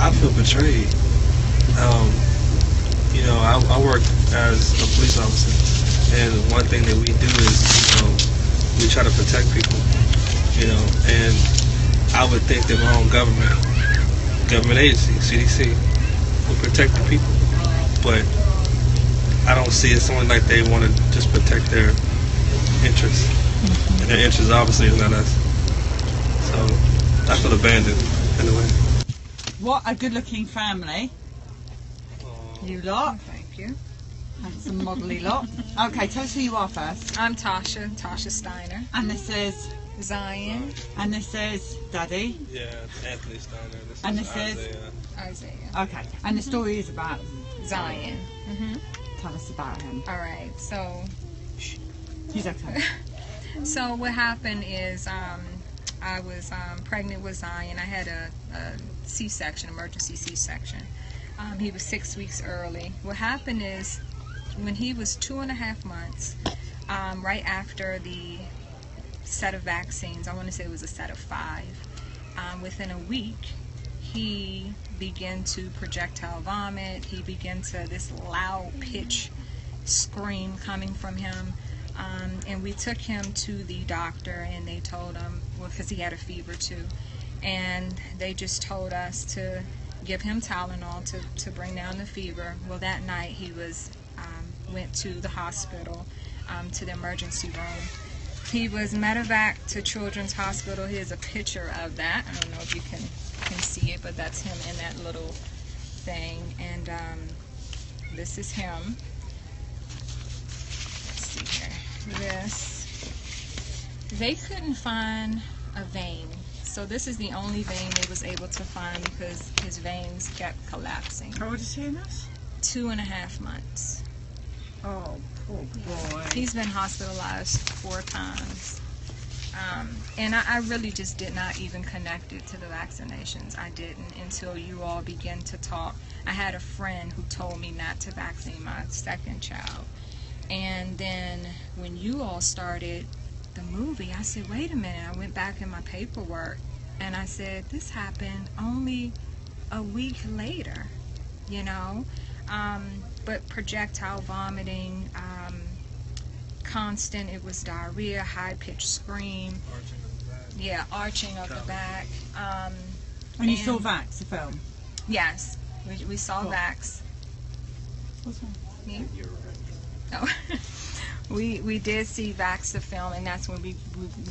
I feel betrayed. You know, I work as a police officer, and one thing that we do is, you know, we try to protect people, you know, and I would think that my own government agency, CDC, will protect the people, but I don't see it someone like they want to just protect their interests, and their interests obviously is not us. So I feel abandoned in a way. What a good-looking family. You lot. Thank you. Handsome, modelly lot. Okay, tell us who you are first. I'm Tasha Steiner. And this is Zion. And this is Daddy. Yeah, Anthony Steiner. And this is Isaiah. Okay. And the story is about Zion. Tell us about him. All right. So. He's okay. So what happened is I was pregnant with Zion. I had a C-section, emergency C-section. He was 6 weeks early. What happened is when he was 2.5 months, right after the set of vaccines, I want to say it was a set of 5, within a week, he began to projectile vomit. He began to this loud pitch scream coming from him. And we took him to the doctor, and they told him, well, because he had a fever too, and they just told us to give him Tylenol to bring down the fever. Well, that night he was went to the hospital, to the emergency room. He was medevac to Children's Hospital. Here's a picture of that. I don't know if you can see it, but that's him in that little thing. And this is him. Let's see here. They couldn't find a vein. So this is the only vein they was able to find because his veins kept collapsing. How old is he in this? 2.5 months. Oh, poor boy. He's been hospitalized 4 times. And I really just did not even connect it to the vaccinations. I didn't until you all began to talk. I had a friend who told me not to vaccinate my second child. And then when you all started the movie, I said, wait a minute. I went back in my paperwork and I said, this happened only a week later, you know. But projectile vomiting, constant, it was diarrhea, high-pitched scream. Yeah, arching of the back. And you saw Vax, the film? Yes, we saw Vax. What's wrong? Me? No. We did see Vax, the film, and that's when we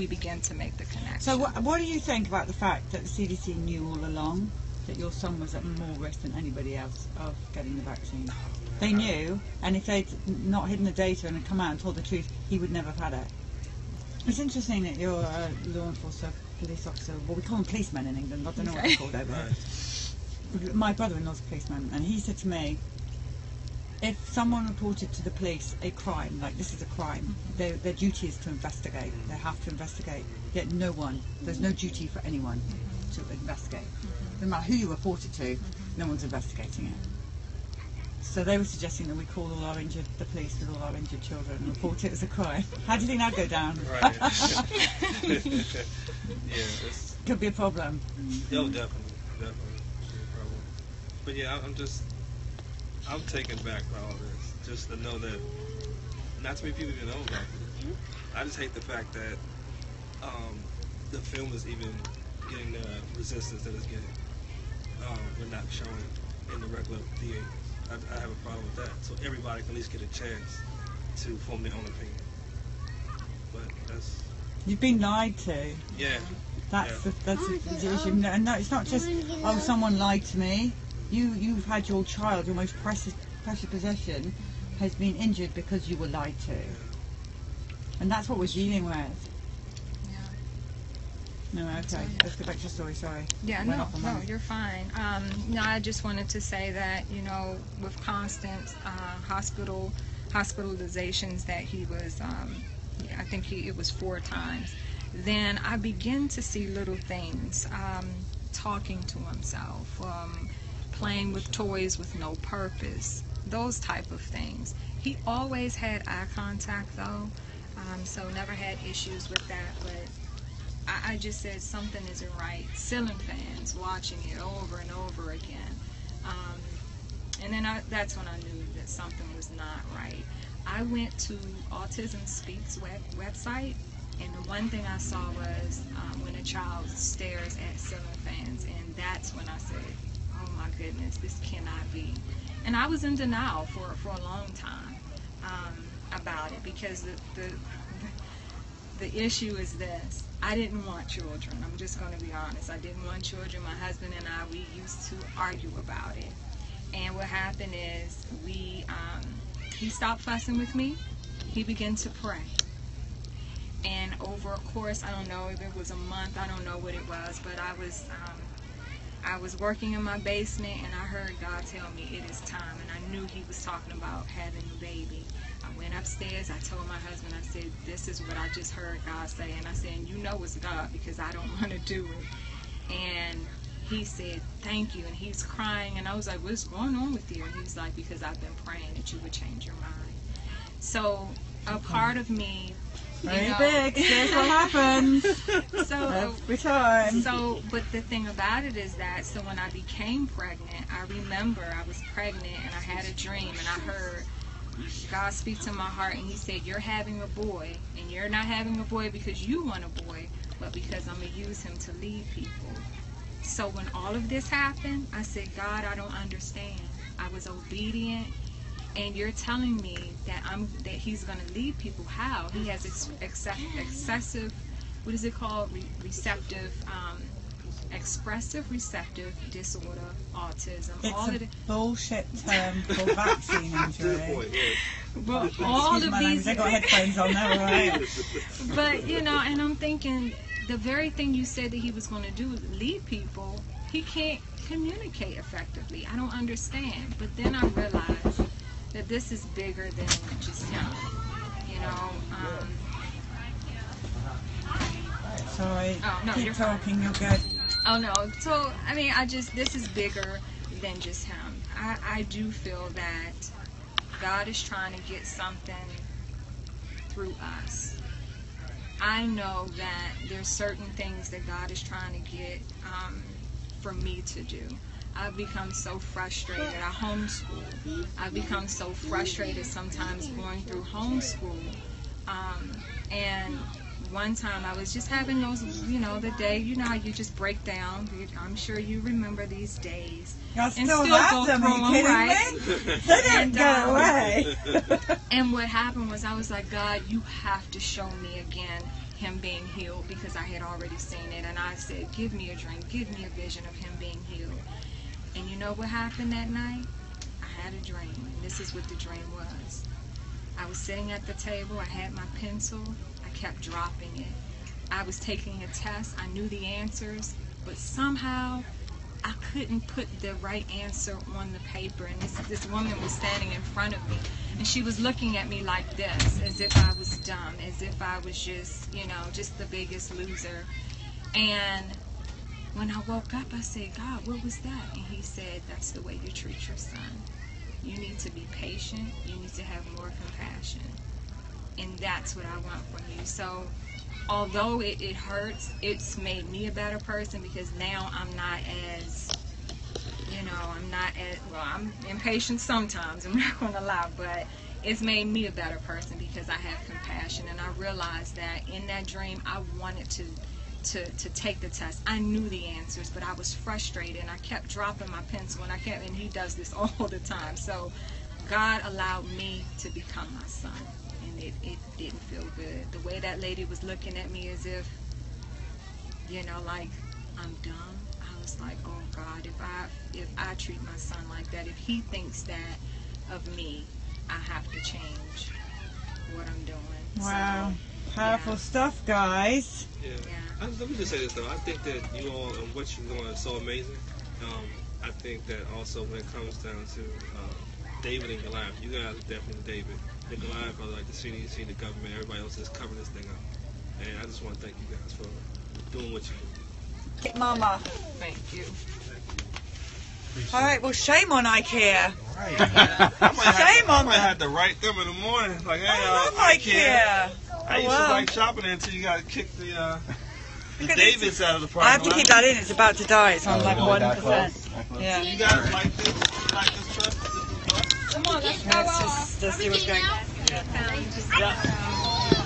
began to make the connection. So what do you think about the fact that the CDC knew all along that your son was at more risk than anybody else of getting the vaccine? They knew, and if they'd not hidden the data and had come out and told the truth, he would never have had it. It's interesting that you're a law enforcement police officer. Well, we call them policemen in England. I don't know what they're called over here. My brother-in-law's a policeman, and he said to me, if someone reported to the police a crime, like this is a crime, their duty is to investigate. They have to investigate. Yet there's no duty for anyone to investigate. No matter who you report it to, no one's investigating it. So they were suggesting that we call the police with all our injured children and report it as a crime. How do you think that go down? Right. Could be a problem. Oh, definitely be a problem. But yeah, I'm taken back by all this. Just to know that not too many people even know about it. I just hate the fact that the film is even getting the resistance that it's getting. We're not showing in the regular theater. I have a problem with that. So everybody can at least get a chance to form their own opinion. But that's... You've been lied to. Yeah. That's the issue. And no, it's not just, oh, someone lied to me. You've had your child, your most precious possession, has been injured because you were lied to. And that's what we're dealing with. No, okay. Let's go back to your story, sorry. Yeah, no, you're fine. No, I just wanted to say that, you know, with constant hospitalizations that he was, I think it was 4 times, then I begin to see little things, talking to himself, playing with toys with no purpose, those type of things. He always had eye contact, though, so never had issues with that, but I just said something isn't right. Ceiling fans, watching it over and over again. that's when I knew that something was not right. I went to Autism Speaks website, and the one thing I saw was when a child stares at ceiling fans, and that's when I said, oh my goodness, this cannot be. And I was in denial for a long time about it, because the issue is this. I didn't want children. I'm just going to be honest. I didn't want children. My husband and I, we used to argue about it. And what happened is he stopped fussing with me. He began to pray. And over a course, I don't know if it was a month, I don't know what it was, but I was working in my basement, and I heard God tell me it is time. And I knew he was talking about having a baby. I went upstairs, I told my husband, I said, this is what I just heard God say. And I said, and you know it's God, because I don't want to do it. And he said, thank you. And he's crying, and I was like, what's going on with you? And he's like, because I've been praying that you would change your mind. So a part of me, very big. That's what happens. So every time. So, but the thing about it is that, so when I became pregnant, I remember I was pregnant and I had a dream, and I heard God speak to my heart, and he said, you're having a boy, and you're not having a boy because you want a boy, but because I'm going to use him to lead people. So when all of this happened, I said, God, I don't understand. I was obedient. And you're telling me that he's going to lead people. How? He has excessive, what is it called? Expressive receptive disorder, autism. It's all a of the bullshit term for vaccine injury. Well, all of these. I got headphones on there, right? But and I'm thinking, the very thing you said that he was going to do, lead people, he can't communicate effectively. I don't understand. But then I realized that this is bigger than just him, Sorry, oh, no, keep talking, you're good. Oh no, so, I mean, this is bigger than just him. I do feel that God is trying to get something through us. I know that there's certain things that God is trying to get for me to do. I've become so frustrated. I homeschool. I've become so frustrated sometimes going through homeschool. And one time I was just having those, the day, how you just break down. I'm sure you remember these days. I still have them, are you kidding me? They didn't go away. And what happened was I was like, God, you have to show me again him being healed, because I had already seen it. And I said, give me a dream, give me a vision of him being healed. And you know what happened that night? I had a dream, and this is what the dream was. I was sitting at the table, I had my pencil, I kept dropping it. I was taking a test, I knew the answers, but somehow I couldn't put the right answer on the paper. And this woman was standing in front of me, and she was looking at me like this, as if I was dumb, as if I was just, just the biggest loser. And when I woke up, I said, God, what was that? And he said, that's the way you treat your son. You need to be patient. You need to have more compassion. And that's what I want from you. So although it hurts, it's made me a better person, because now I'm not as, I'm impatient sometimes, I'm not going to lie, but it's made me a better person because I have compassion. And I realized that in that dream, I wanted to take the test. I knew the answers, but I was frustrated, and I kept dropping my pencil, and he does this all the time. So God allowed me to become my son, and it didn't feel good. The way that lady was looking at me as if, like I'm dumb. I was like, oh God, if I treat my son like that, if he thinks that of me, I have to change what I'm doing. Wow. So, powerful stuff, guys. Yeah. Let me just say this though. I think that you all and what you're doing is so amazing. I think that also when it comes down to David and Goliath, you guys are definitely David. The Goliath are like the CDC, the government, everybody else is covering this thing up. And I just want to thank you guys for doing what you do. Get Mama. Thank you. All right, well, shame on IKEA. Right. Shame on I might them. have to write them in the morning. Like, hey, I love IKEA. I used to like shopping there until you got to kick the Davids out of the parking I have to keep that in. It's about to die. It's on like 1%. So Yeah. you guys like this? You like this truck? Let's just see what's going on. Yeah.